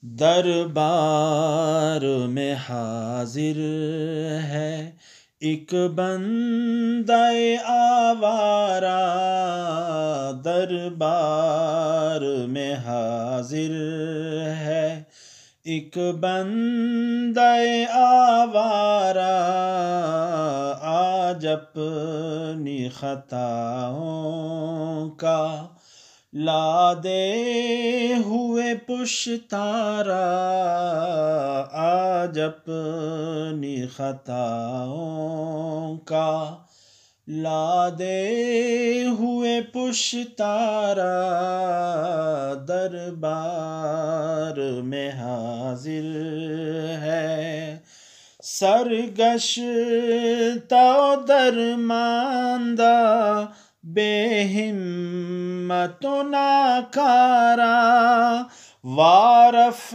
دربار میں حاضر ہے ایک بندہ آوارہ، دربار میں حاضر ہے ایک بندہ آوارہ، آج اپنی خطاؤں کا لادے ہوئے پشتارا، آج اپنی خطاؤں کا لادے ہوئے پشتارا، دربار میں حاضر ہے سرگشتہ و درماندہ، بے ہمت و ناکارہ، وارف